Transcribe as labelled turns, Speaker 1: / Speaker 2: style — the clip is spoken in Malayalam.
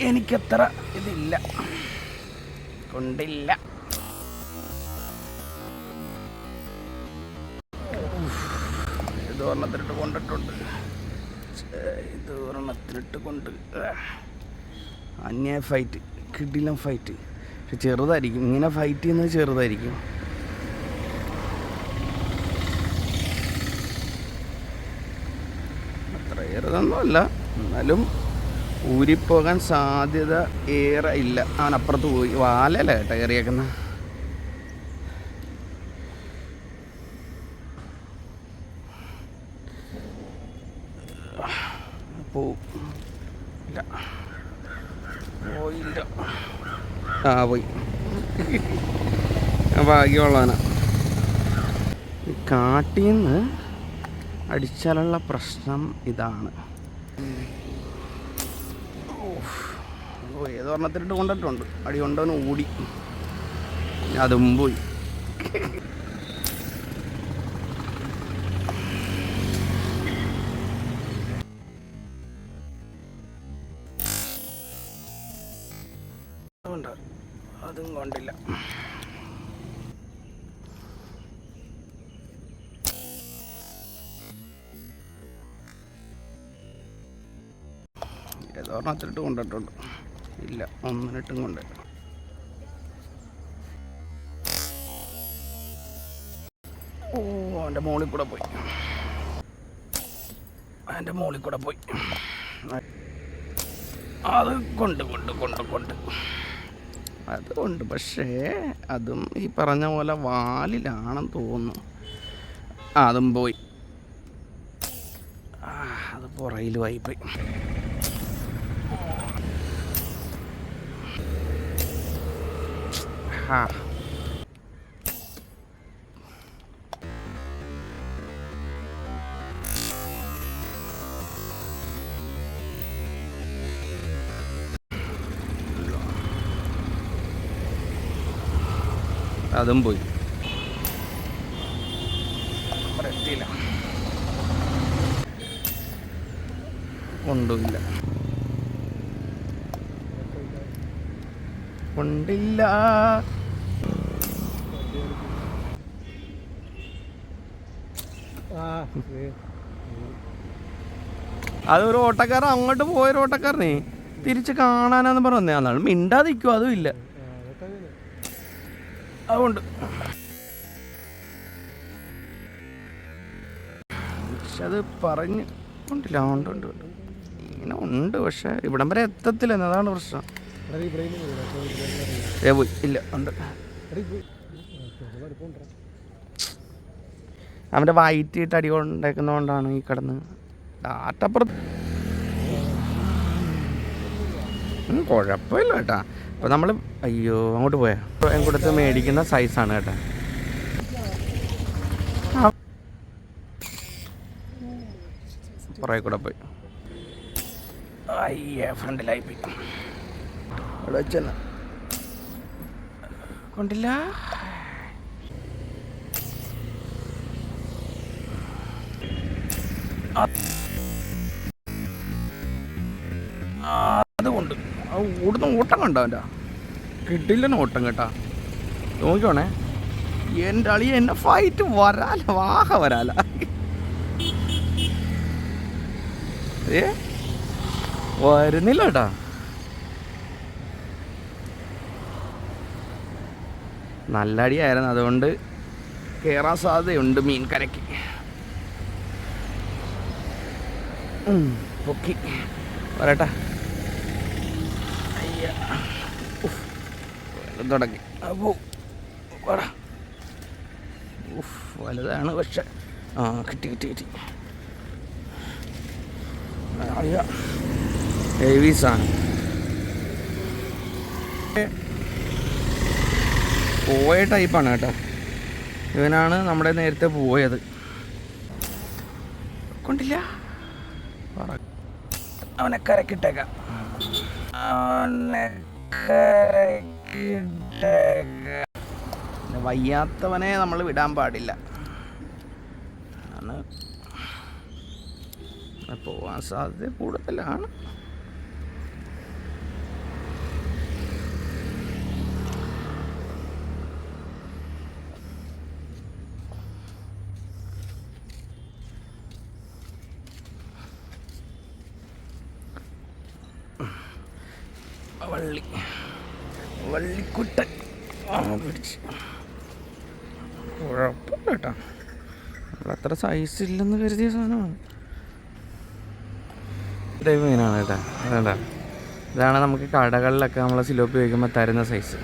Speaker 1: എനിക്കത്ര ഇതില്ല, കൊണ്ടില്ല. ഇത് ഒരെണ്ണത്തിനിട്ട് കൊണ്ടിട്ടുണ്ട്, ഇത് ഒരെണ്ണത്തിനിട്ട് കൊണ്ട് അന്യായ ഫൈറ്റ്, കിടിലം ഫൈറ്റ്. പക്ഷെ ചെറുതായിരിക്കും, ഇങ്ങനെ ഫൈറ്റ് ചെയ്യുന്നത് ചെറുതായിരിക്കും. അത്ര ചെറുതൊന്നുമല്ല, എന്നാലും ഊരിപ്പോകാൻ സാധ്യത ഏറെ ഇല്ല. അവനപ്പുറത്ത് പോയി, വാലല്ല കേട്ടോ കയറിയേക്കുന്ന. പോയില്ല, പോയില്ല, ആ പോയി. ഭാഗ്യമുള്ളവനാ. ഈ കാട്ടിന്ന് അടിച്ചാലുള്ള പ്രശ്നം ഇതാണ്. ഏതൊരെണ്ണത്തിലിട്ട് കൊണ്ടിട്ടുണ്ട്, അടി കൊണ്ടവന് ഓടി, അതും പോയി. അതും കൊണ്ടില്ല. ഏതൊരെണ്ണത്തിലിട്ട് കൊണ്ടിട്ടുണ്ട്, ഇല്ല ഒന്നിനിട്ടും കൊണ്ട്. ഓ അവൻ്റെ മോളിൽ കൂടെ പോയി, അതിൻ്റെ മോളിൽ കൂടെ പോയി. അത് കൊണ്ട് കൊണ്ട് കൊണ്ട് കൊണ്ട് അതുകൊണ്ട്. പക്ഷേ അതും ഈ പറഞ്ഞ പോലെ വാലിലാണെന്ന് തോന്നുന്നു. അതും പോയി, അത് പുറയിൽ വായിപ്പോയി. ആ അതും പോയി, എത്തിയില്ല, കൊണ്ടുമില്ല, കൊണ്ടില്ല. അതൊരു ഓട്ടക്കാരൻ അങ്ങോട്ട് പോയൊരു ഓട്ടക്കാരനെ തിരിച്ച് കാണാനാന്ന് പറഞ്ഞേ, അന്നാൾ മിണ്ടാതിരിക്കും, അതും ഇല്ല. അതുകൊണ്ട് പക്ഷെ അത് പറഞ്ഞ് ഉണ്ടില്ല, ഉണ്ട് ഉണ്ട് ഉണ്ട്, ഇങ്ങനെ ഉണ്ട്. പക്ഷെ ഇവിടം വരെ എത്തത്തില്ല, അതാണ് പ്രശ്നം. പോയി, ഇല്ല ഉണ്ട്. അവൻ്റെ വയറ്റിയിട്ട് അടി കൊണ്ടേക്കുന്നതുകൊണ്ടാണ് ഈ കിടന്ന് ഡാറ്റപ്പുറത്ത്. കുഴപ്പമില്ല കേട്ടാ. അപ്പോൾ നമ്മൾ അയ്യോ അങ്ങോട്ട് പോയാ കൊടുത്ത് മേടിക്കുന്ന സൈസാണ് കേട്ടോ. പുറകെ കൂടെ പോയി, അയ്യേ ഫ്രണ്ടിലായി പോയി. അവിടെ വെച്ചെന്നാ കൊണ്ടില്ല. അതുകൊണ്ട് ഓടുന്ന ഓട്ടം കണ്ടോ അവൻ്റെ, കിട്ടില്ല ഓട്ടം കേട്ടാ. നോക്കിക്കോണേ, എൻ്റെ അളിയ എന്നെ ഫൈറ്റ് വരാല, വാഹ വരാല. വരുന്നില്ല കേട്ടാ. നല്ല അടിയായിരുന്നു, അതുകൊണ്ട് കയറാൻ സാധ്യതയുണ്ട് മീൻ കരയ്ക്ക്. പൊക്കി വരട്ടെ. അയ്യ തുടങ്ങി. അപ്പോൾ വലുതാണ്, പക്ഷെ ആ കിട്ടി കിട്ടി കിട്ടി. അയ്യ ഹെവി സാധനം. പോയ ടൈപ്പാണ് കേട്ടോ. ഇവനാണ് നമ്മുടെ നേരത്തെ പോയത്. കൊണ്ടില്ല, അവനെ കരക്കിട്ടേക്കാം, അവനെ വയ്യാത്തവനെ നമ്മൾ വിടാൻ പാടില്ല. പോവാൻ സാധ്യത കൂടുതലാണ്. വള്ളി, വള്ളിക്കുട്ടൻ പിടിച്ച്. കുഴപ്പമില്ല കേട്ടോ, നമ്മളത്ര സൈസ് ഇല്ലെന്ന് കരുതിയ സാധനമാണ്. ടൈപ്പ് മീനാണ് കേട്ടോ. അതെന്താ, ഇതാണ് നമുക്ക് കടകളിലൊക്കെ നമ്മൾ സിലോപ്പി വയ്ക്കുമ്പോൾ തരുന്ന സൈസ്.